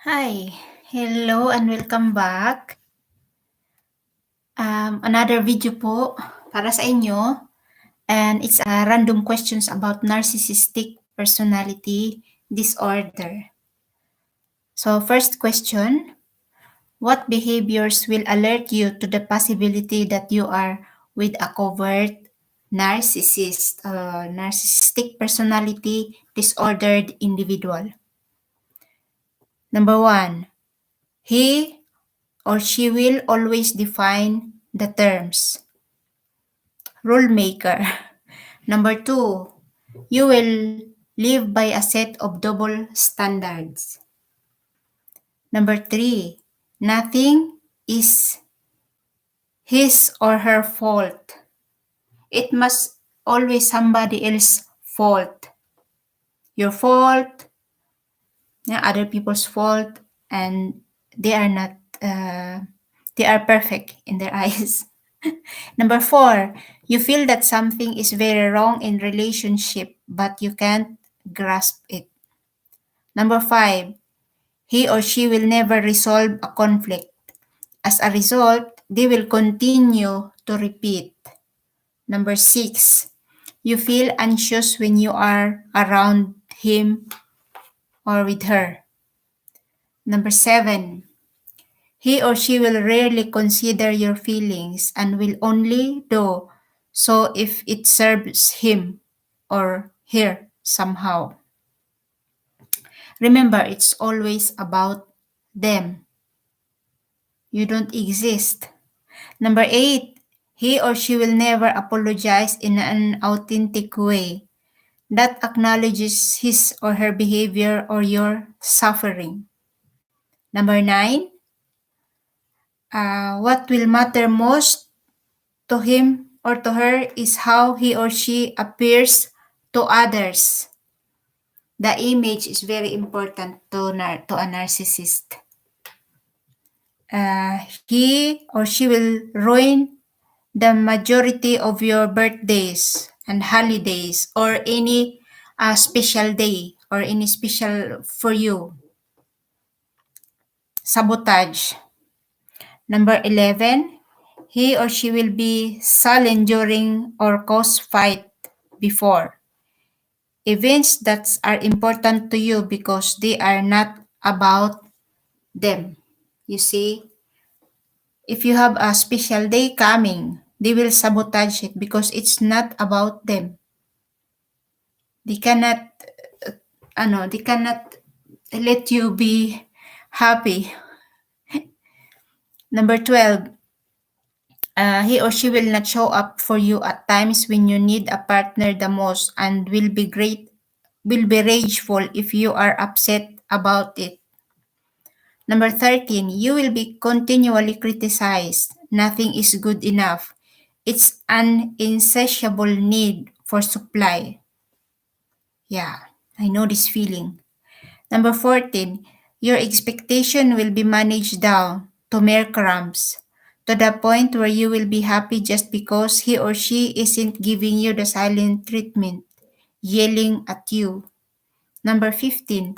Hi, hello and welcome back. Another video po para sa inyo and it's a random questions about narcissistic personality disorder. So first question, what behaviors will alert you to the possibility that you are with a covert narcissistic personality disordered individual? Number 1, he or she will always define the terms. Rule maker. Number 2, you will live by a set of double standards. Number 3, nothing is his or her fault. It must always somebody else's fault. Your fault, other people's fault, and they are not, they are perfect in their eyes. Number 4, you feel that something is very wrong in relationship but you can't grasp it. Number 5, he or she will never resolve a conflict. As a result, they will continue to repeat. Number 6, you feel anxious when you are around him or with her. Number 7, he or she will rarely consider your feelings and will only do so if it serves him or her somehow. Remember, it's always about them. You don't exist. Number 8, he or she will never apologize in an authentic way that acknowledges his or her behavior or your suffering. Number 9, what will matter most to him or to her is how he or she appears to others. The image is very important to a narcissist. He or she will ruin the majority of your birthdays and holidays or any special day or any special for you. Sabotage. Number 11, he or she will be sullen during or cause fight before. Events that are important to you because they are not about them. You see, if you have a special day coming, they will sabotage it because it's not about them. They cannot, they cannot let you be happy. Number 12, he or she will not show up for you at times when you need a partner the most and will be rageful if you are upset about it. Number 13, you will be continually criticized. Nothing is good enough. It's an insatiable need for supply. Yeah, I know this feeling. Number 14, your expectation will be managed down to mere crumbs, to the point where you will be happy just because he or she isn't giving you the silent treatment, yelling at you. Number 15,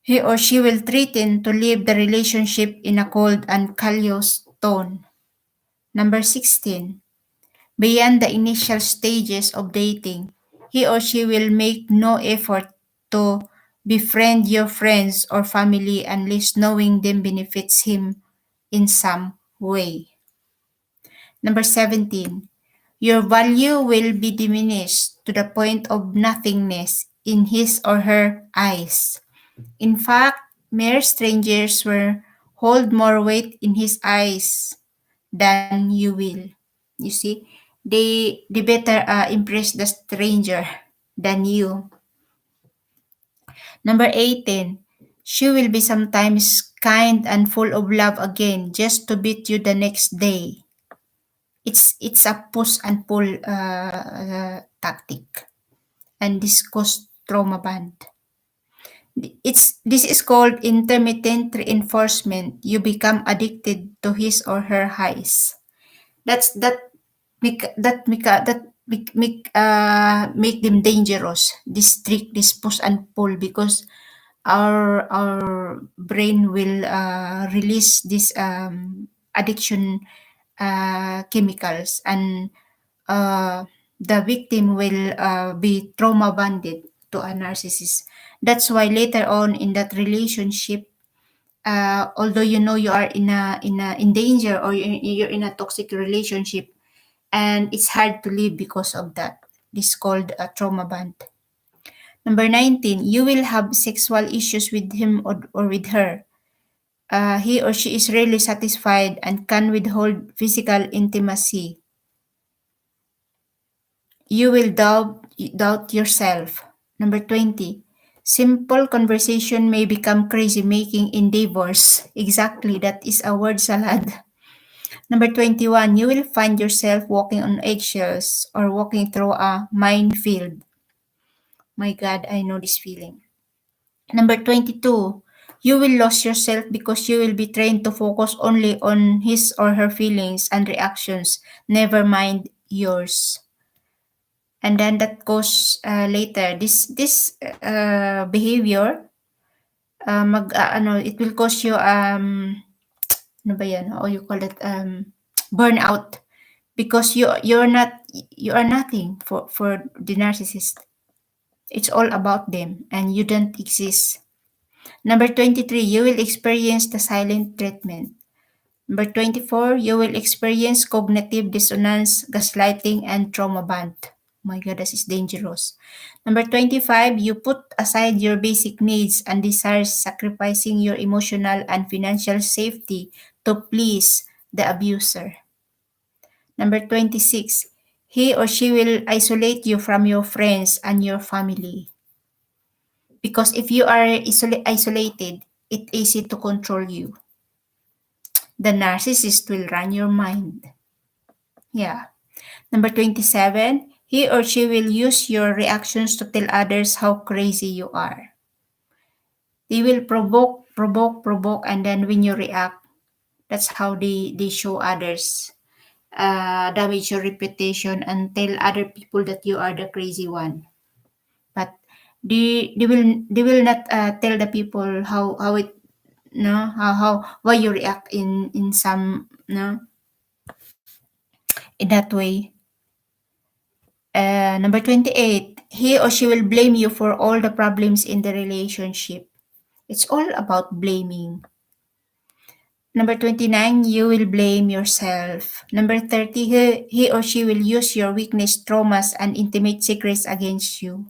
he or she will threaten to leave the relationship in a cold and callous tone. Number 16, beyond the initial stages of dating, he or she will make no effort to befriend your friends or family unless knowing them benefits him in some way. Number 17, your value will be diminished to the point of nothingness in his or her eyes. In fact, mere strangers will hold more weight in his eyes than you will. You see, they better impress the stranger than you. Number 18, she will be sometimes kind and full of love again just to beat you the next day. It's a push and pull tactic, and this causes trauma bond. This is called intermittent reinforcement. You become addicted to his or her highs. Make them dangerous. This trick, this push and pull, because our brain will release this addiction chemicals, and uh, the victim will be trauma bonded to a narcissist. That's why later on in that relationship, although you know you are in danger, or you're in a toxic relationship, and it's hard to live because of that. This is called a trauma bond. Number 19, you will have sexual issues with him or with her. He or she is rarely satisfied and can withhold physical intimacy. You will doubt yourself. Number 20, simple conversation may become crazy making endeavors. Exactly, that is a word salad. Number 21, you will find yourself walking on eggshells or walking through a minefield. My God, I know this feeling. Number 22, you will lose yourself because you will be trained to focus only on his or her feelings and reactions, never mind yours. And then that goes later. This behavior, it will cause you ano ba yan? How you call it, burnout, because you are nothing for the narcissist. It's all about them and you don't exist. Number 23, you will experience the silent treatment. Number 24, you will experience cognitive dissonance, gaslighting, and trauma bond. My God, this is dangerous. Number 25, you put aside your basic needs and desires, sacrificing your emotional and financial safety to please the abuser. Number 26, he or she will isolate you from your friends and your family. Because if you are isolated, it's easy to control you. The narcissist will run your mind. Yeah. Number 27, he or she will use your reactions to tell others how crazy you are. They will provoke, and then when you react, that's how they show others, damage your reputation, and tell other people that you are the crazy one. But they will not tell the people how it, no, how why you react in some, no, in that way. Number 28, he or she will blame you for all the problems in the relationship. It's all about blaming. Number 29, you will blame yourself. Number 30, he or she will use your weakness, traumas, and intimate secrets against you.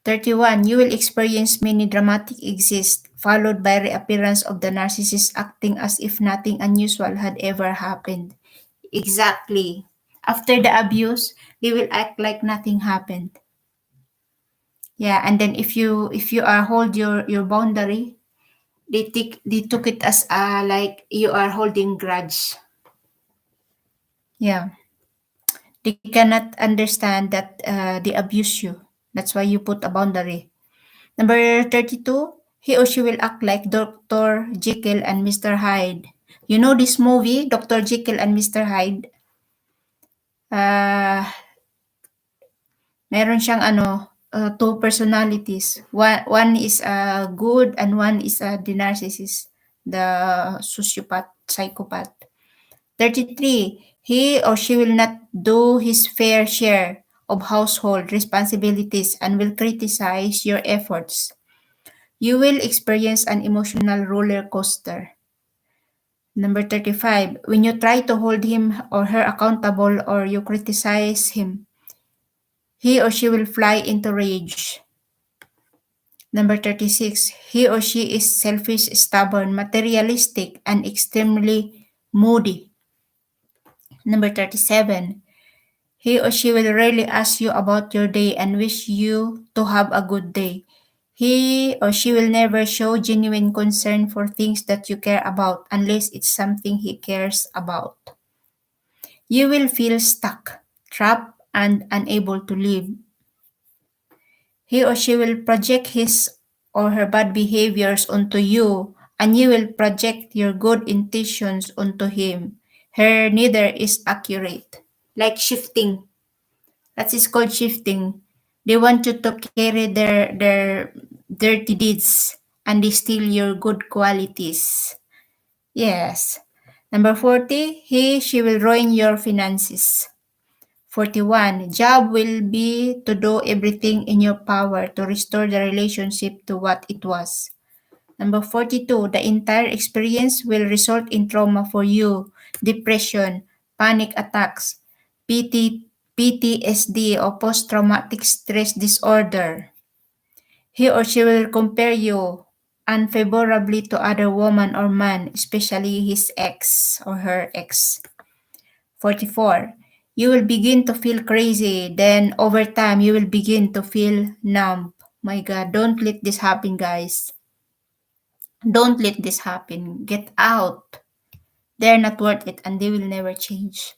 31, you will experience many dramatic exist, followed by reappearance of the narcissist acting as if nothing unusual had ever happened. Exactly. After the abuse, they will act like nothing happened. Yeah, and then if you are hold your boundary, they took it as like you are holding grudge. Yeah, they cannot understand that they abuse you. That's why you put a boundary. Number 32, he or she will act like Dr. Jekyll and Mr. Hyde. You know this movie, Dr. Jekyll and Mr. Hyde? Uh, Meron siyang two personalities. One is good and one is the narcissist, the sociopath, psychopath. 33, he or she will not do his fair share of household responsibilities and will criticize your efforts. You will experience an emotional roller coaster. Number 35, when you try to hold him or her accountable or you criticize him, he or she will fly into rage. Number 36, he or she is selfish, stubborn, materialistic, and extremely moody. Number 37, he or she will rarely ask you about your day and wish you to have a good day. He or she will never show genuine concern for things that you care about unless it's something he cares about. You will feel stuck, trapped, and unable to live. He or she will project his or her bad behaviors onto you, and you will project your good intentions onto him. Her neither is accurate. Like shifting. That is called shifting. They want you to carry dirty deeds and they steal your good qualities. Yes. Number 40, she will ruin your finances. 41, job will be to do everything in your power to restore the relationship to what it was. Number 42, the entire experience will result in trauma for you, depression, panic attacks, PTSD or post-traumatic stress disorder. He or she will compare you unfavorably to other woman or man, especially his ex or her ex. 44. You will begin to feel crazy. Then over time, you will begin to feel numb. My God, don't let this happen, guys. Don't let this happen. Get out. They're not worth it and they will never change.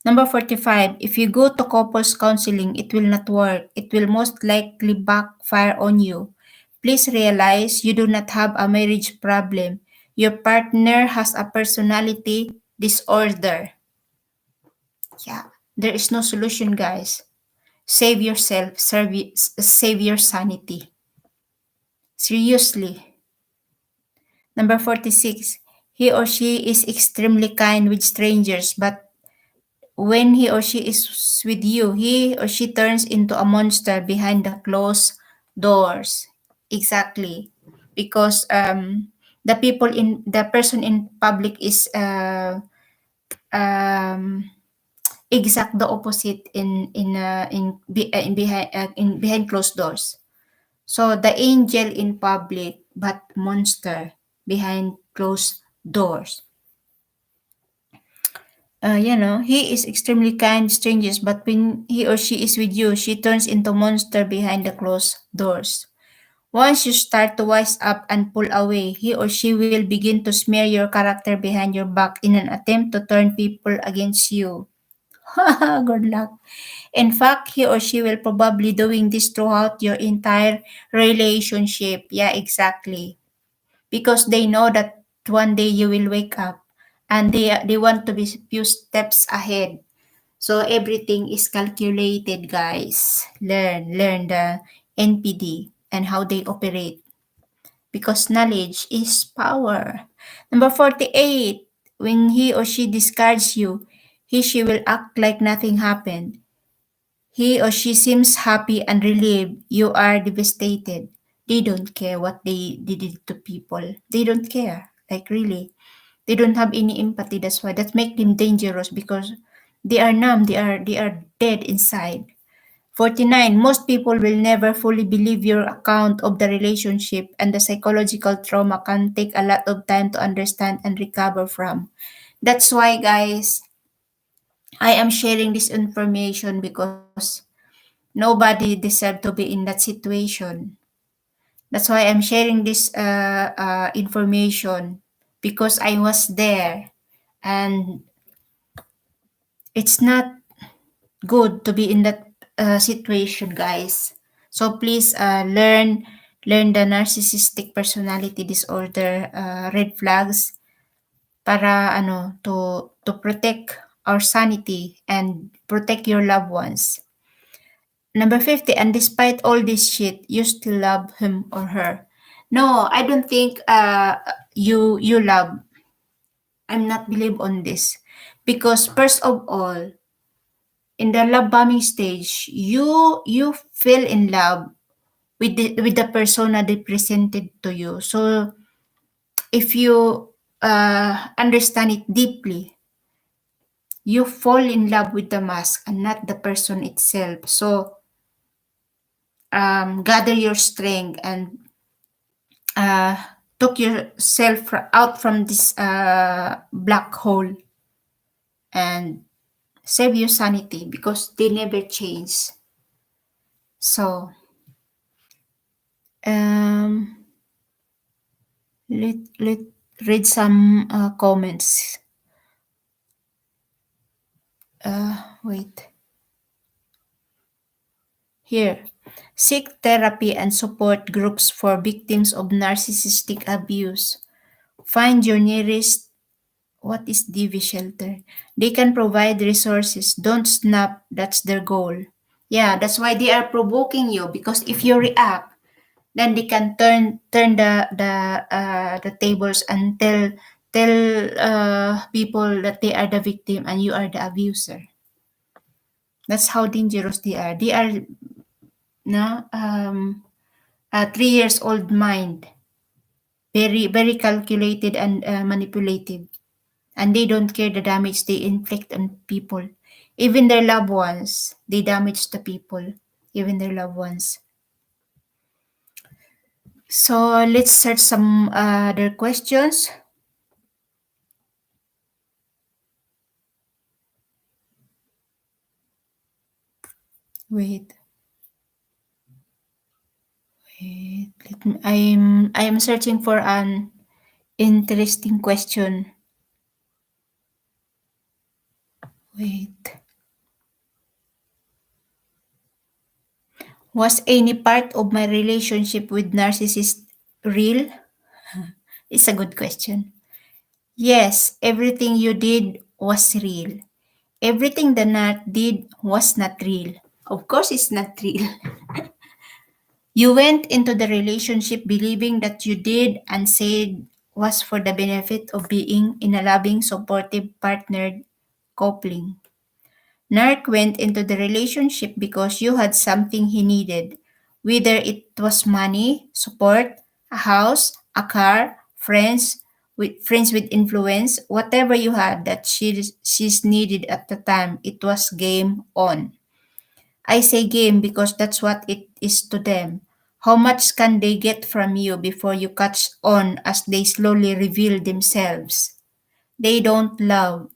Number 45, if you go to couples counseling, it will not work. It will most likely backfire on you. Please realize you do not have a marriage problem. Your partner has a personality disorder. Yeah, there is no solution, guys. Save yourself, save your sanity. Seriously. Number 46, he or she is extremely kind with strangers, but when he or she is with you, he or she turns into a monster behind the closed doors. Exactly. Because the person in public is um, exact the opposite in behind closed doors. So the angel in public but monster behind closed doors. He is extremely kind strangers, but when he or she is with you, she turns into monster behind the closed doors. Once you start to wise up and pull away, he or she will begin to smear your character behind your back in an attempt to turn people against you. Good luck. In fact, he or she will probably doing this throughout your entire relationship. Yeah, exactly. Because they know that one day you will wake up and they want to be few steps ahead. So everything is calculated, guys. Learn the NPD and how they operate because knowledge is power. Number 48, when he or she discards you, she will act like nothing happened. He or she seems happy and relieved. You are devastated. They don't care what they did to people. They don't care. Like really. They don't have any empathy. That's why that make them dangerous because they are numb. They are dead inside. 49. Most people will never fully believe your account of the relationship and the psychological trauma can take a lot of time to understand and recover from. That's why guys, I am sharing this information because nobody deserves to be in that situation. That's why I'm sharing this information because I was there and it's not good to be in that situation, guys. So please learn the narcissistic personality disorder red flags para to protect our sanity and protect your loved ones. Number 50, and despite all this shit, you still love him or her. No, I don't think you love. I'm not believe on this. Because first of all, in the love bombing stage, you fell in love with the persona they presented to you. So if you understand it deeply, you fall in love with the mask and not the person itself. So gather your strength and uh, took yourself out from this black hole and save your sanity because they never change. So um, let read some comments. Wait. Here. Seek therapy and support groups for victims of narcissistic abuse. Find your nearest what is DV shelter. They can provide resources. Don't snap. That's their goal. Yeah, that's why they are provoking you because if you react, then they can turn the tables and tell people that they are the victim and you are the abuser. That's how dangerous they are. They are no a 3 years old mind, very very calculated and manipulative, and they don't care the damage they inflict on people, even their loved ones. They damage the people, even their loved ones. So let's search some other questions. Wait, wait. I'm searching for an interesting question. Wait. Was any part of my relationship with narcissist real? It's a good question. Yes, everything you did was real. Everything the Nat did was not real. Of course, it's not real. You went into the relationship believing that you did and said was for the benefit of being in a loving, supportive, partnered coupling. Narc went into the relationship because you had something he needed, whether it was money, support, a house, a car, friends with influence, whatever you had that she's needed at the time, it was game on. I say game because that's what it is to them. How much can they get from you before you catch on as they slowly reveal themselves? They don't love,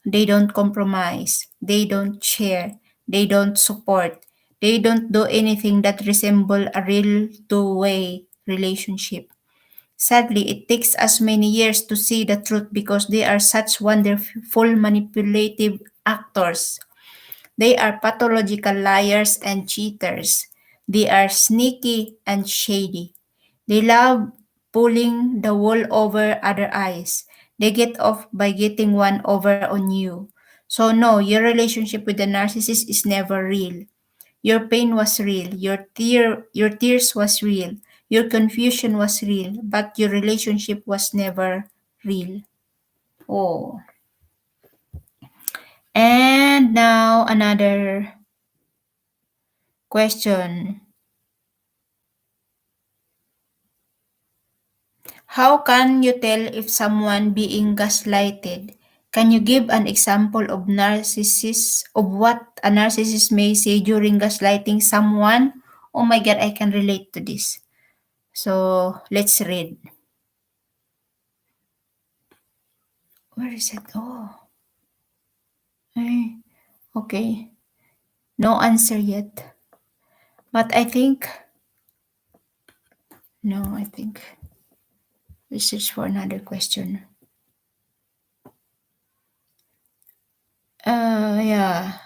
they don't compromise, they don't share, they don't support, they don't do anything that resemble a real two-way relationship. Sadly, it takes us many years to see the truth because they are such wonderful manipulative actors. They are pathological liars and cheaters. They are sneaky and shady. They love pulling the wool over other eyes. They get off by getting one over on you. So no, your relationship with the narcissist is never real. Your pain was real. Your tears was real. Your confusion was real, but your relationship was never real. Oh. And now another question. How can you tell if someone being gaslighted? Can you give an example of what a narcissist may say during gaslighting someone? Oh my god, I can relate to this. So let's read. Where is it? Oh, okay. No answer yet. But I think no, I think we search for another question. Yeah.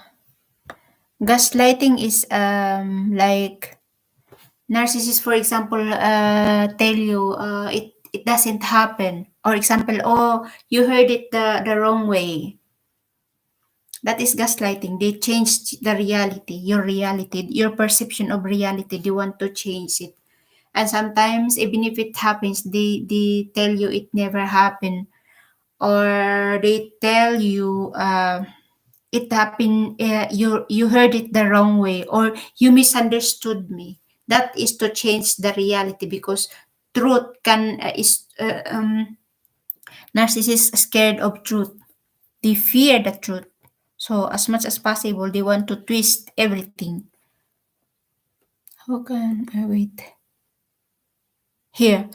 Gaslighting is like narcissists, for example, tell you it doesn't happen. Or example, oh, you heard it the wrong way. That is gaslighting. They changed the reality, your perception of reality. They want to change it. And sometimes, even if it happens, they tell you it never happened. Or they tell you it happened, you heard it the wrong way, or you misunderstood me. That is to change the reality because truth can is narcissists scared of truth. They fear the truth. So as much as possible, they want to twist everything. How can I wait? Here,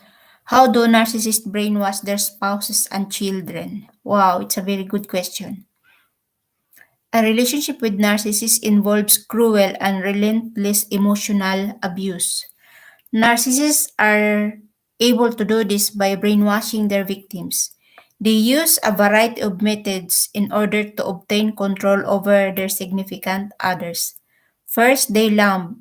how do narcissists brainwash their spouses and children? Wow, it's a very good question. A relationship with narcissists involves cruel and relentless emotional abuse. Narcissists are able to do this by brainwashing their victims. They use a variety of methods in order to obtain control over their significant others. First, they love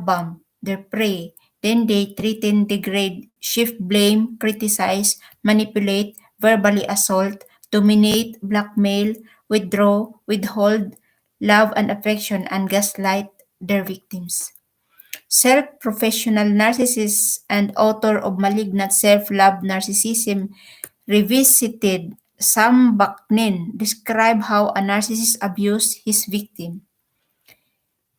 bomb their prey. Then they threaten, degrade, shift blame, criticize, manipulate, verbally assault, dominate, blackmail, withdraw, withhold love and affection, and gaslight their victims. Self-professional narcissist and author of Malignant Self-Love Narcissism Revisited, Sam Bakhnin, described how a narcissist abused his victim.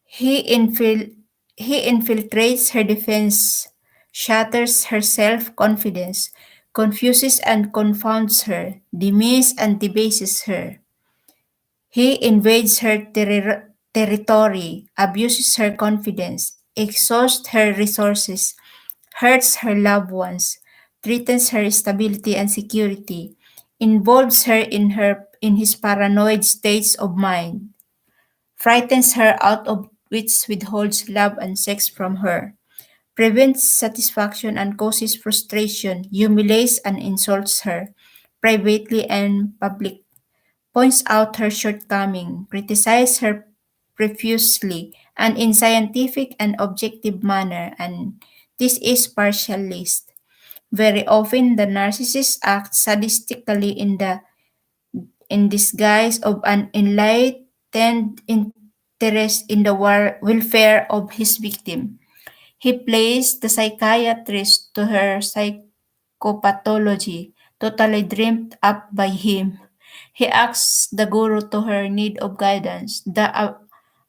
He, infil- he infiltrates her defense, shatters her self-confidence, confuses and confounds her, demeans and debases her. He invades her territory, abuses her confidence, exhausts her resources, hurts her loved ones, threatens her stability and security, involves her in his paranoid states of mind, frightens her out of wits, withholds love and sex from her, prevents satisfaction and causes frustration, humiliates and insults her, privately and publicly, points out her shortcoming, criticizes her profusely, and in scientific and objective manner, and this is partial list. Very often, the narcissist acts sadistically in disguise of an enlightened interest in the welfare of his victim. He plays the psychiatrist to her psychopathology, totally dreamed up by him. He asks the guru to her need of guidance, the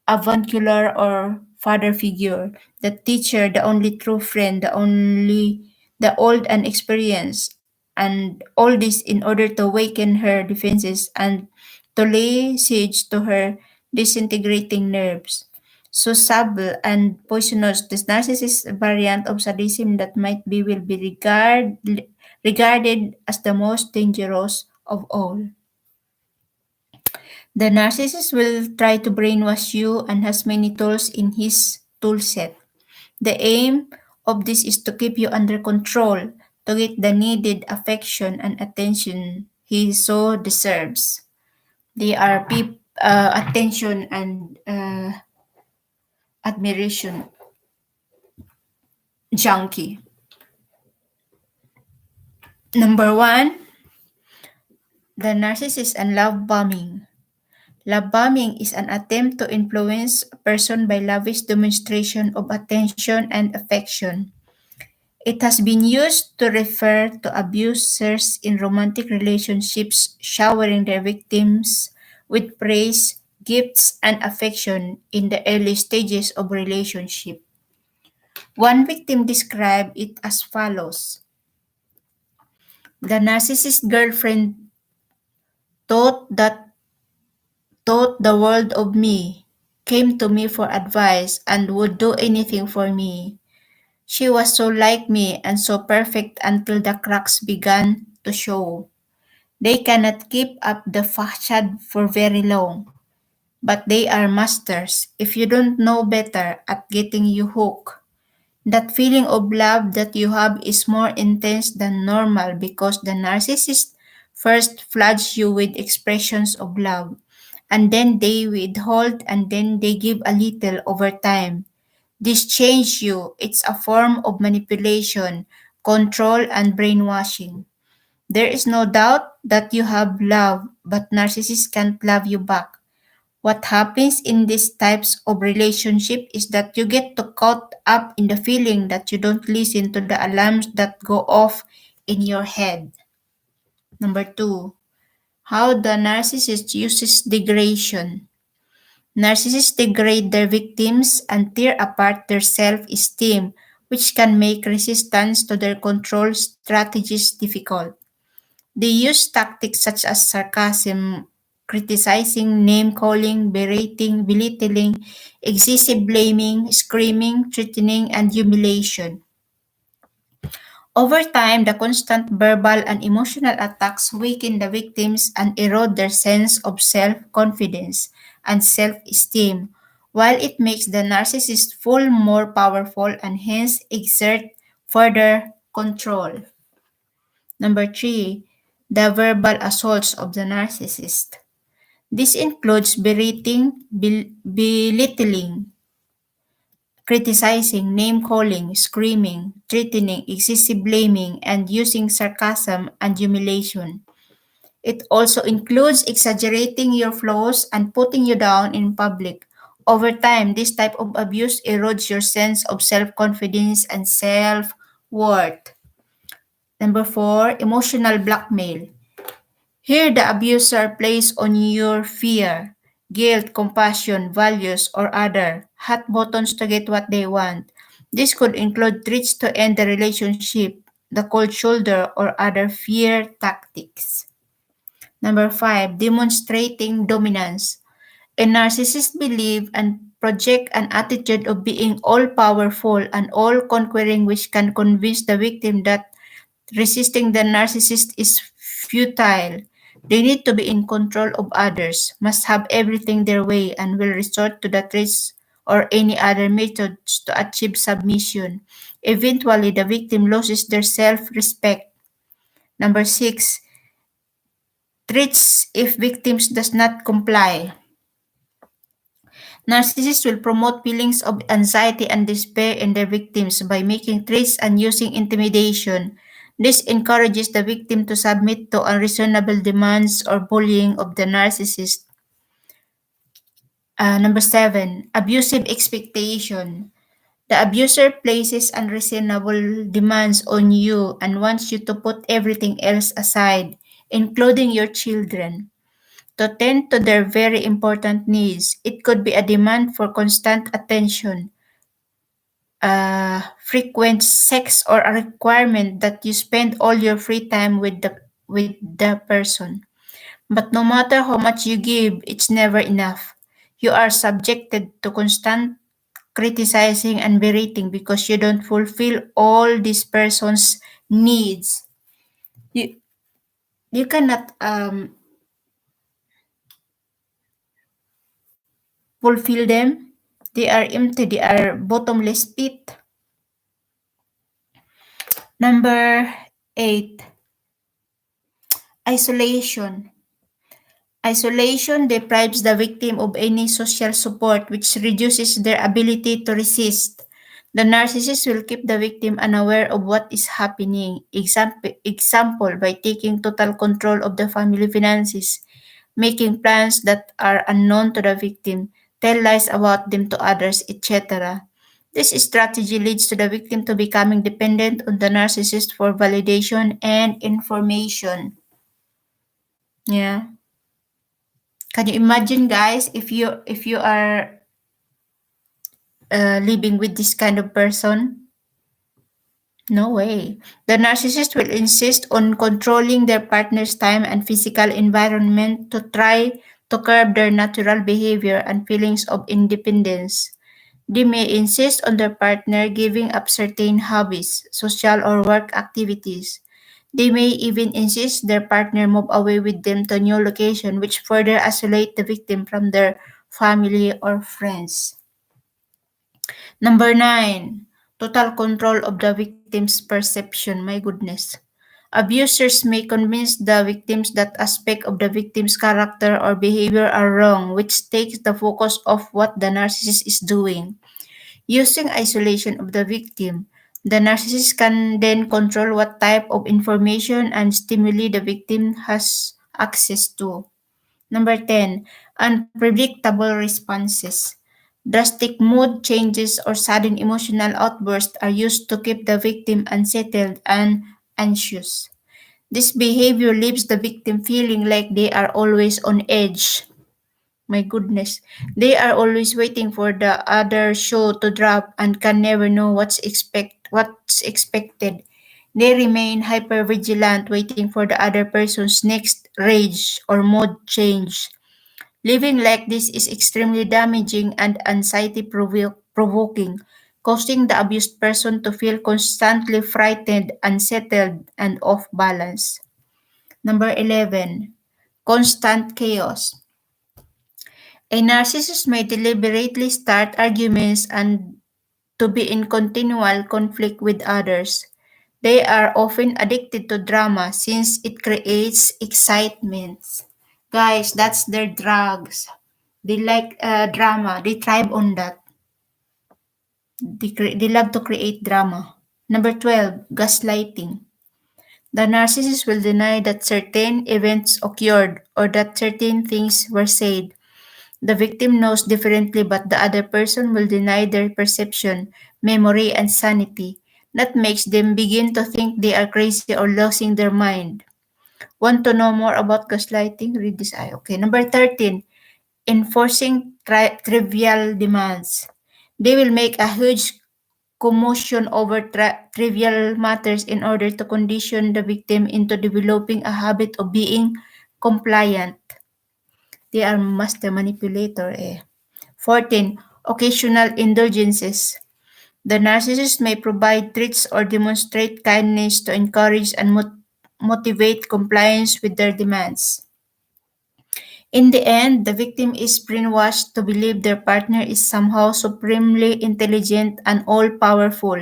avuncular or father figure, the teacher, the only true friend, the old and experienced, and all this in order to awaken her defenses and to lay siege to her disintegrating nerves. So subtle and poisonous, this narcissist variant of sadism that might be will be regarded as the most dangerous of all. The narcissist will try to brainwash you and has many tools in his toolset. The aim of this is to keep you under control, to get the needed affection and attention he so deserves. They are attention and admiration junkie. Number one, the narcissist and love bombing. Love bombing is an attempt to influence a person by lavish demonstration of attention and affection. It has been used to refer to abusers in romantic relationships showering their victims with praise, gifts, and affection in the early stages of relationship. One victim described it as follows. The narcissist girlfriend thought that thought the world of me, came to me for advice, and would do anything for me. She was so like me and so perfect until the cracks began to show. They cannot keep up the facade for very long, but they are masters, if you don't know better, at getting you hooked. That feeling of love that you have is more intense than normal because the narcissist first floods you with expressions of love, and then they withhold and then they give a little over time. This changes you. It's a form of manipulation, control, and brainwashing. There is no doubt that you have love, but narcissists can't love you back. What happens in these types of relationship is that you get too caught up in the feeling that you don't listen to the alarms that go off in your head. Number two, how the narcissist uses degradation. Narcissists degrade their victims and tear apart their self-esteem, which can make resistance to their control strategies difficult. They use tactics such as sarcasm, criticizing, name-calling, berating, belittling, excessive blaming, screaming, threatening, and humiliation. Over time, the constant verbal and emotional attacks weaken the victims and erode their sense of self-confidence and self-esteem, while it makes the narcissist feel more powerful and hence exert further control. Number three, the verbal assaults of the narcissist. This includes berating, belittling, criticizing, name-calling, screaming, threatening, excessive blaming, and using sarcasm and humiliation. It also includes exaggerating your flaws and putting you down in public, Over time, this type of abuse erodes your sense of self-confidence and self-worth. Number 4, emotional blackmail. Here, the abuser plays on your fear, guilt, compassion, values, or other hot buttons to get what they want. This could include threats to end the relationship, the cold shoulder, or other fear tactics. Number 5, demonstrating dominance. A narcissist believe and project an attitude of being all-powerful and all-conquering which can convince the victim that resisting the narcissist is futile. They need to be in control of others, must have everything their way, and will resort to the threats or any other methods to achieve submission. Eventually, the victim loses their self-respect. Number 6, threats if victims does not comply. Narcissists will promote feelings of anxiety and despair in their victims by making threats and using intimidation. This encourages the victim to submit to unreasonable demands or bullying of the narcissist. Number 7, abusive expectation. The abuser places unreasonable demands on you and wants you to put everything else aside, including your children, to tend to their very important needs. It could be a demand for constant attention, frequent sex, or a requirement that you spend all your free time with the person. But no matter how much you give, it's never enough. You are subjected to constant criticizing and berating because you don't fulfill all this person's needs. You you cannot fulfill them. They are empty. They are bottomless pit. Number 8, isolation. Isolation deprives the victim of any social support, which reduces their ability to resist. The narcissist will keep the victim unaware of what is happening. Example, by taking total control of the family finances, making plans that are unknown to the victim, tell lies about them to others, etc. This strategy leads to the victim to becoming dependent on the narcissist for validation and information. Yeah. Can you imagine, guys, if you are living with this kind of person? No way. The narcissist will insist on controlling their partner's time and physical environment to try to curb their natural behavior and feelings of independence. They may insist on their partner giving up certain hobbies, social or work activities. They may even insist their partner move away with them to a new location, which further isolate the victim from their family or friends. Number 9, total control of the victim's perception. My goodness. Abusers may convince the victims that aspect of the victim's character or behavior are wrong, which takes the focus off what the narcissist is doing. Using isolation of the victim, the narcissist can then control what type of information and stimuli the victim has access to. Number 10, unpredictable responses. Drastic mood changes or sudden emotional outbursts are used to keep the victim unsettled and anxious. This behavior leaves the victim feeling like they are always on edge. My goodness. They are always waiting for the other shoe to drop and can never know what's expected. They remain hyper vigilant, waiting for the other person's next rage or mood change. Living like this is extremely damaging and anxiety provoking, causing the abused person to feel constantly frightened, unsettled, and off balance. Number 11, constant chaos. A narcissist may deliberately start arguments and to be in continual conflict with others. They are often addicted to drama since it creates excitement. Guys, that's their drugs. They like drama. They thrive on that. They love to create drama. Number 12, gaslighting. The narcissist will deny that certain events occurred or that certain things were said. The victim knows differently, but the other person will deny their perception, memory, and sanity. That makes them begin to think they are crazy or losing their mind. Want to know more about gaslighting? Read this eye. Okay. Number 13, enforcing trivial demands. They will make a huge commotion over trivial matters in order to condition the victim into developing a habit of being compliant. They are master manipulator eh. 14. Occasional indulgences. The narcissist may provide treats or demonstrate kindness to encourage and motivate compliance with their demands. In the end, the victim is brainwashed to believe their partner is somehow supremely intelligent and all powerful.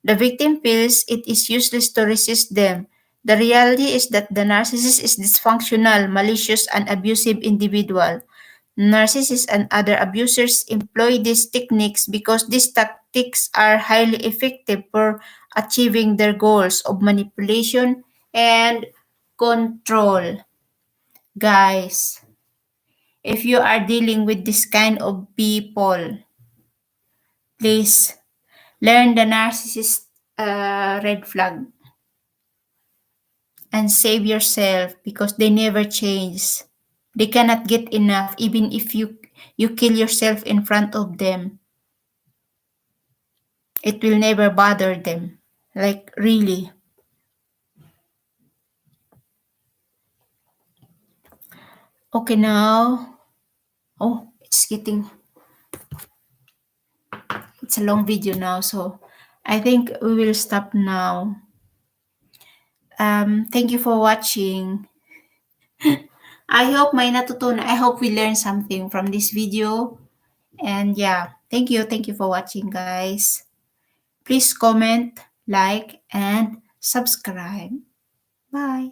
The victim feels it is useless to resist them. The reality is that the narcissist is dysfunctional, malicious, and abusive individual. Narcissists and other abusers employ these techniques because these tactics are highly effective for achieving their goals of manipulation and control. Guys, if you are dealing with this kind of people, please learn the narcissist red flag and save yourself because they never change. They cannot get enough even if you kill yourself in front of them. It will never bother them. Like really. Okay now. Oh, it's a long video now, so I think we will stop now. Thank you for watching. I hope we learned something from this video. And yeah, thank you for watching, guys. Please comment, like, and subscribe. Bye.